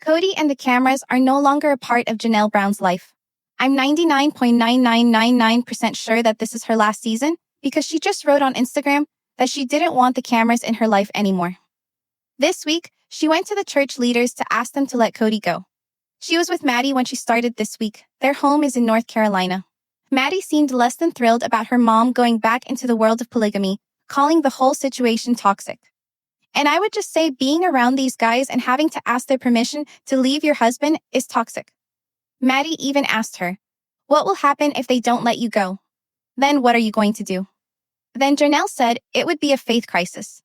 Kody and the cameras are no longer a part of Janelle Brown's life. I'm 99.9999% sure that this is her last season because she just wrote on Instagram that she didn't want the cameras in her life anymore. This week, she went to the church leaders to ask them to let Kody go. She was with Maddie when she started this week. Their home is in North Carolina. Maddie seemed less than thrilled about her mom going back into the world of polygamy, calling the whole situation toxic. And I would just say being around these guys and having to ask their permission to leave your husband is toxic. Maddie even asked her, "What will happen if they don't let you go? Then what are you going to do?" Then Janelle said it would be a faith crisis.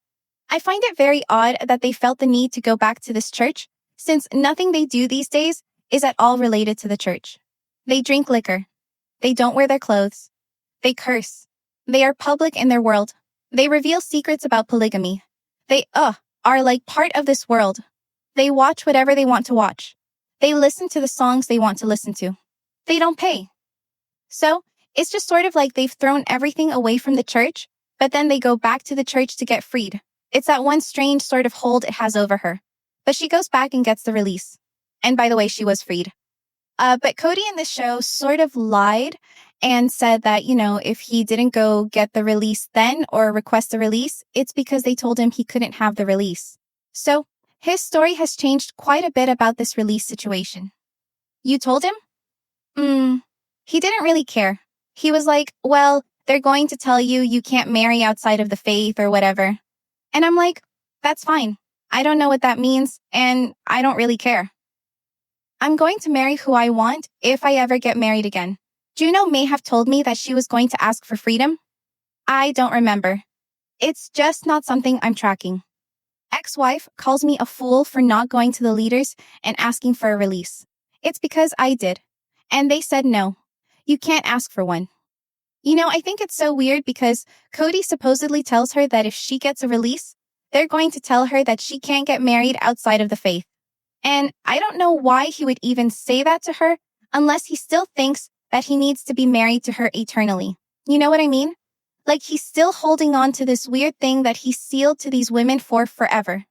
I find it very odd that they felt the need to go back to this church, since nothing they do these days is at all related to the church. They drink liquor. They don't wear their clothes. They curse. They are public in their world. They reveal secrets about polygamy. They are like part of this world. They watch whatever they want to watch. They listen to the songs they want to listen to. They don't pay. So, it's just sort of like they've thrown everything away from the church, but then they go back to the church to get freed. It's that one strange sort of hold it has over her. But she goes back and gets the release. And by the way, she was freed. But Kody in this show sort of lied and said that, if he didn't go get the release then or request the release, it's because they told him he couldn't have the release. So, his story has changed quite a bit about this release situation. You told him? He didn't really care. He was like, well, they're going to tell you you can't marry outside of the faith or whatever. And I'm like, that's fine. I don't know what that means, and I don't really care. I'm going to marry who I want if I ever get married again. Juno may have told me that she was going to ask for freedom. I don't remember. It's just not something I'm tracking. Ex-wife calls me a fool for not going to the leaders and asking for a release. It's because I did. And they said no. You can't ask for one. I think it's so weird because Kody supposedly tells her that if she gets a release, they're going to tell her that she can't get married outside of the faith. And I don't know why he would even say that to her unless he still thinks that he needs to be married to her eternally. You know what I mean? Like he's still holding on to this weird thing that he sealed to these women for forever.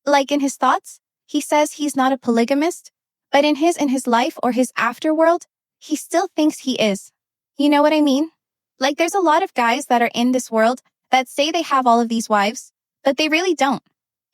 Like in his thoughts, he says he's not a polygamist, but in his life or his afterworld, he still thinks he is. You know what I mean? Like there's a lot of guys that are in this world that say they have all of these wives, but they really don't.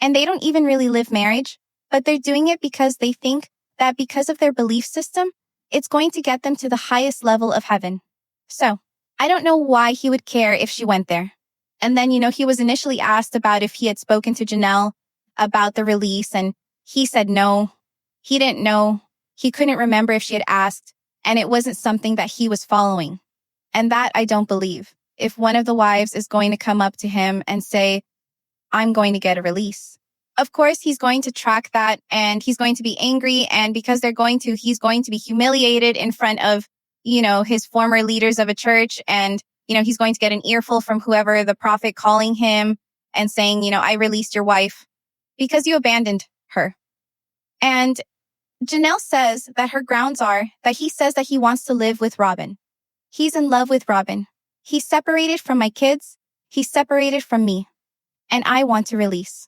And they don't even really live marriage, but they're doing it because they think that because of their belief system, it's going to get them to the highest level of heaven. So, I don't know why he would care if she went there. And then, he was initially asked about if he had spoken to Janelle about the release, and he said no. He didn't know. He couldn't remember if she had asked, and it wasn't something that he was following. And that I don't believe. If one of the wives is going to come up to him and say, I'm going to get a release. Of course, he's going to track that and he's going to be angry. And because he's going to be humiliated in front of, his former leaders of a church. And, he's going to get an earful from whoever the prophet calling him and saying, I released your wife because you abandoned her. And Janelle says that her grounds are that he says that he wants to live with Robin. He's in love with Robin. He's separated from my kids. He's separated from me. And I want to release.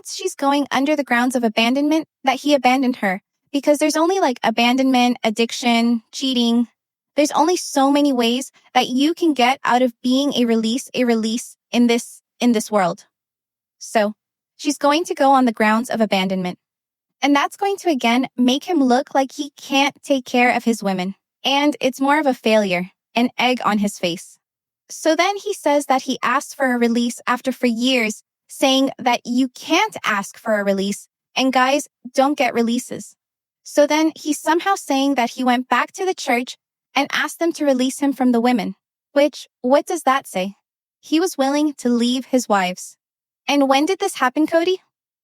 She's going under the grounds of abandonment that he abandoned her because there's only like abandonment, addiction, cheating. There's only so many ways that you can get out of being a release in this world. So she's going to go on the grounds of abandonment. And that's going to again make him look like he can't take care of his women. And it's more of a failure, an egg on his face. So then he says that he asked for a release after for years saying that you can't ask for a release and guys don't get releases. So then he's somehow saying that he went back to the church and asked them to release him from the women, which, what does that say? He was willing to leave his wives. And when did this happen, Kody?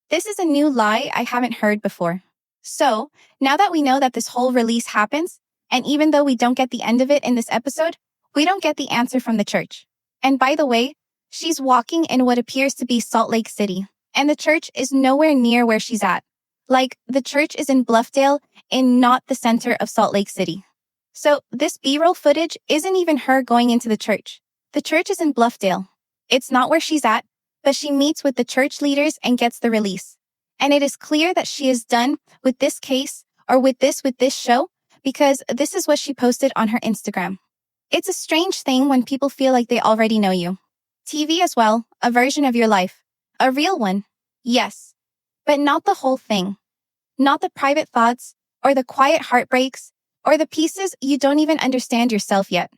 This is a new lie I haven't heard before. So now that we know that this whole release happens, and even though we don't get the end of it in this episode, we don't get the answer from the church. And by the way, she's walking in what appears to be Salt Lake City, and the church is nowhere near where she's at. Like, the church is in Bluffdale and not the center of Salt Lake City. So this B-roll footage isn't even her going into the church. The church is in Bluffdale. It's not where she's at, but she meets with the church leaders and gets the release. And it is clear that she is done with this case or with this show because this is what she posted on her Instagram. It's a strange thing when people feel like they already know you. TV as well, a version of your life. A real one, yes, but not the whole thing. Not the private thoughts or the quiet heartbreaks or the pieces you don't even understand yourself yet.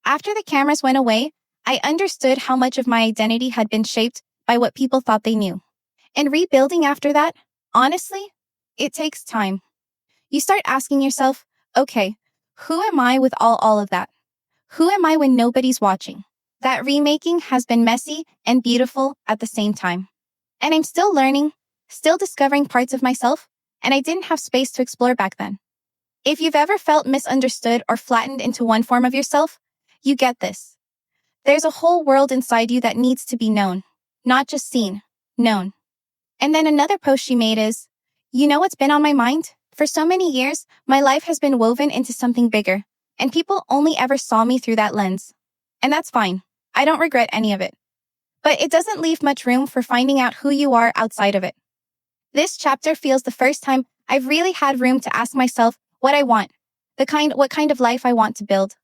After the cameras went away, I understood how much of my identity had been shaped by what people thought they knew. And rebuilding after that, honestly, it takes time. You start asking yourself, okay, who am I with all of that? Who am I when nobody's watching? That remaking has been messy and beautiful at the same time. And I'm still learning, still discovering parts of myself, and I didn't have space to explore back then. If you've ever felt misunderstood or flattened into one form of yourself, you get this. There's a whole world inside you that needs to be known, not just seen, known. And then another post she made is, you know what's been on my mind? For so many years, my life has been woven into something bigger, and people only ever saw me through that lens. And that's fine. I don't regret any of it. But it doesn't leave much room for finding out who you are outside of it. This chapter feels the first time I've really had room to ask myself what I want, what kind of life I want to build,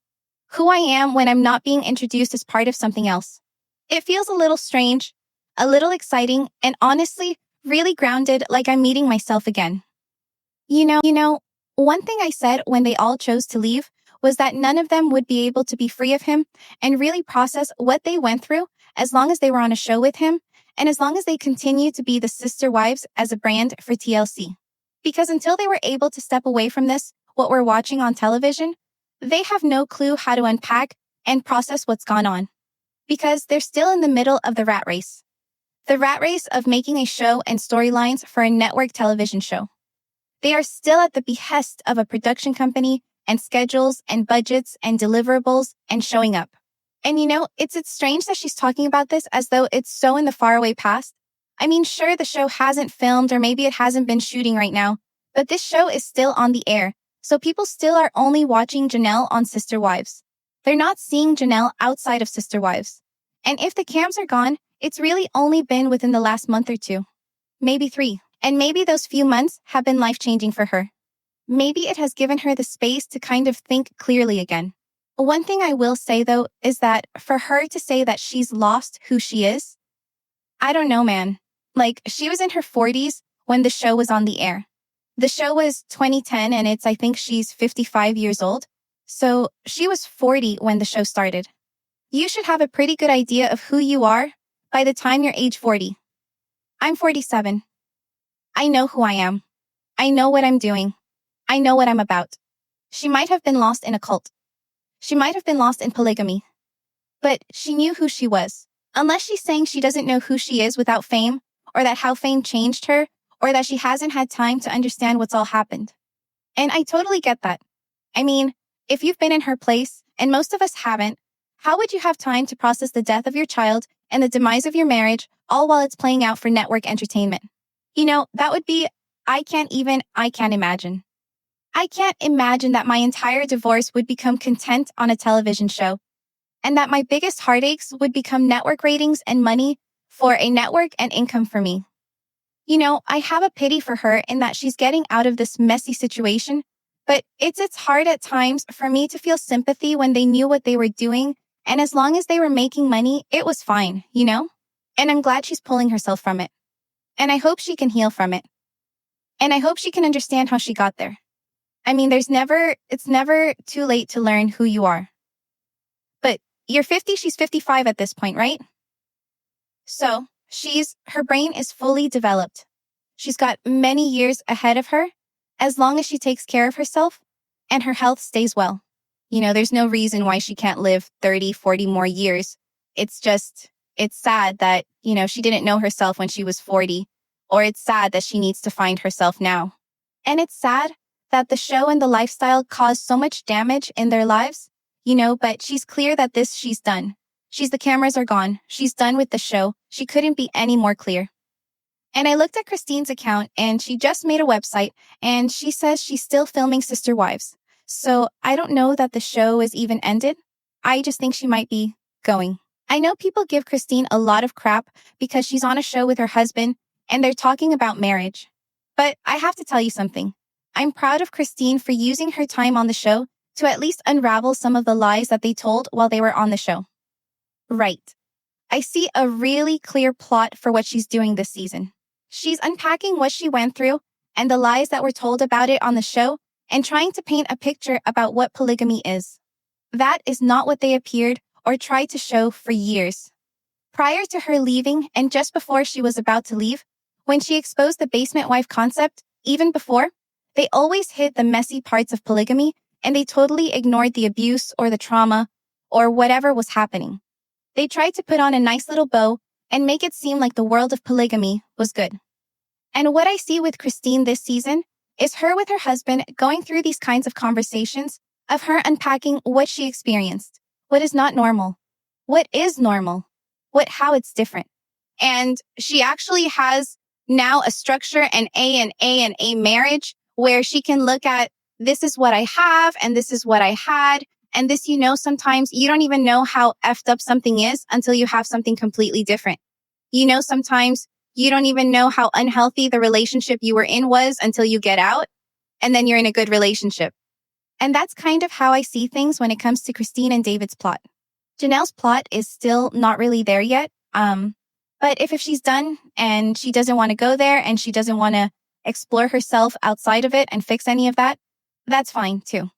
who I am when I'm not being introduced as part of something else. It feels a little strange, a little exciting, and honestly, really grounded, like I'm meeting myself again. You know, one thing I said when they all chose to leave was that none of them would be able to be free of him and really process what they went through as long as they were on a show with him and as long as they continued to be the sister wives as a brand for TLC. Because until they were able to step away from this, what we're watching on television, they have no clue how to unpack and process what's gone on. Because they're still in the middle of the rat race. The rat race of making a show and storylines for a network television show. They are still at the behest of a production company and schedules and budgets and deliverables and showing up. And it's strange that she's talking about this as though it's so in the faraway past. I mean, sure, the show hasn't filmed or maybe it hasn't been shooting right now, but this show is still on the air, so people still are only watching Janelle on Sister Wives. They're not seeing Janelle outside of Sister Wives. And if the cams are gone, it's really only been within the last month or two. Maybe 3. And maybe those few months have been life-changing for her. Maybe it has given her the space to kind of think clearly again. One thing I will say, though, is that for her to say that she's lost who she is, I don't know, man. Like, she was in her 40s when the show was on the air. The show was 2010, and I think she's 55 years old. So she was 40 when the show started. You should have a pretty good idea of who you are by the time you're age 40. I'm 47. I know who I am. I know what I'm doing. I know what I'm about. She might have been lost in a cult. She might have been lost in polygamy. But she knew who she was. Unless she's saying she doesn't know who she is without fame, or that how fame changed her, or that she hasn't had time to understand what's all happened. And I totally get that. I mean, if you've been in her place, and most of us haven't, how would you have time to process the death of your child and the demise of your marriage, all while it's playing out for network entertainment? That would be, I can't imagine. I can't imagine that my entire divorce would become content on a television show, and that my biggest heartaches would become network ratings and money for a network and income for me. I have a pity for her in that she's getting out of this messy situation, but it's hard at times for me to feel sympathy when they knew what they were doing, and as long as they were making money, it was fine, And I'm glad she's pulling herself from it. And I hope she can heal from it. And I hope she can understand how she got there. I mean, it's never too late to learn who you are. But you're 50, she's 55 at this point, right? So, her brain is fully developed. She's got many years ahead of her, as long as she takes care of herself and her health stays well. There's no reason why she can't live 30, 40 more years. It's sad that, she didn't know herself when she was 40, or it's sad that she needs to find herself now. And it's sad that the show and the lifestyle caused so much damage in their lives, but she's clear that she's done. The cameras are gone. She's done with the show. She couldn't be any more clear. And I looked at Christine's account, and she just made a website, and she says she's still filming Sister Wives. So I don't know that the show is even ended. I just think she might be going. I know people give Christine a lot of crap because she's on a show with her husband, and they're talking about marriage. But I have to tell you something. I'm proud of Christine for using her time on the show to at least unravel some of the lies that they told while they were on the show. Right. I see a really clear plot for what she's doing this season. She's unpacking what she went through and the lies that were told about it on the show and trying to paint a picture about what polygamy is. That is not what they appeared or tried to show for years. Prior to her leaving and just before she was about to leave, when she exposed the basement wife concept, even before, they always hid the messy parts of polygamy and they totally ignored the abuse or the trauma or whatever was happening. They tried to put on a nice little bow and make it seem like the world of polygamy was good. And what I see with Christine this season is her with her husband going through these kinds of conversations of her unpacking what she experienced, what is not normal, what is normal, how it's different. And she actually has now a structure, an A marriage where she can look at this is what I have and this is what I had. And this, sometimes you don't even know how effed up something is until you have something completely different. Sometimes you don't even know how unhealthy the relationship you were in was until you get out and then you're in a good relationship. And that's kind of how I see things when it comes to Christine and David's plot. Janelle's plot is still not really there yet. But if she's done and she doesn't want to go there and she doesn't want to explore herself outside of it and fix any of that, that's fine too.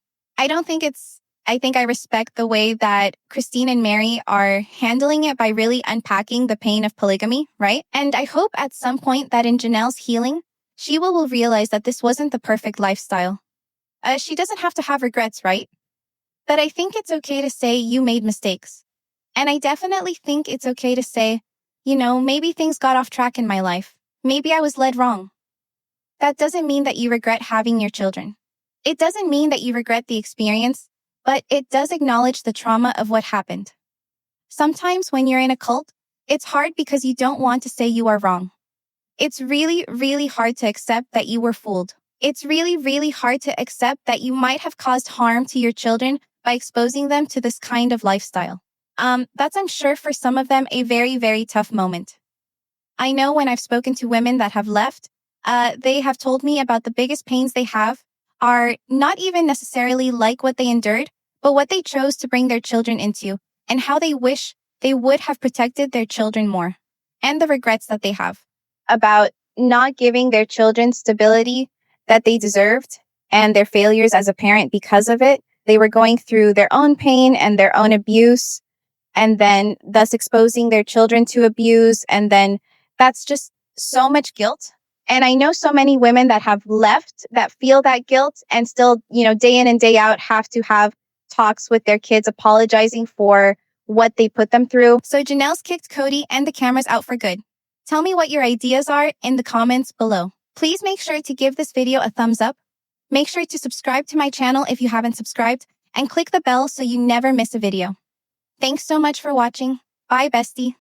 I think I respect the way that Christine and Mary are handling it by really unpacking the pain of polygamy, right? And I hope at some point that in Janelle's healing, she will realize that this wasn't the perfect lifestyle. She doesn't have to have regrets, right? But I think it's okay to say you made mistakes. And I definitely think it's okay to say, maybe things got off track in my life. Maybe I was led wrong. That doesn't mean that you regret having your children. It doesn't mean that you regret the experience, but it does acknowledge the trauma of what happened. Sometimes when you're in a cult, it's hard because you don't want to say you are wrong. It's really, really hard to accept that you were fooled. It's really, really hard to accept that you might have caused harm to your children by exposing them to this kind of lifestyle. That's, I'm sure, for some of them, a very, very tough moment. I know when I've spoken to women that have left, they have told me about the biggest pains they have are not even necessarily like what they endured, but what they chose to bring their children into and how they wish they would have protected their children more and the regrets that they have about not giving their children stability that they deserved and their failures as a parent because of it. They were going through their own pain and their own abuse and then thus exposing their children to abuse. And then that's just so much guilt. And I know so many women that have left that feel that guilt and still, day in and day out have to have talks with their kids apologizing for what they put them through. So Janelle's kicked Kody and the cameras out for good. Tell me what your ideas are in the comments below. Please make sure to give this video a thumbs up. Make sure to subscribe to my channel if you haven't subscribed and click the bell so you never miss a video. Thanks so much for watching. Bye, bestie.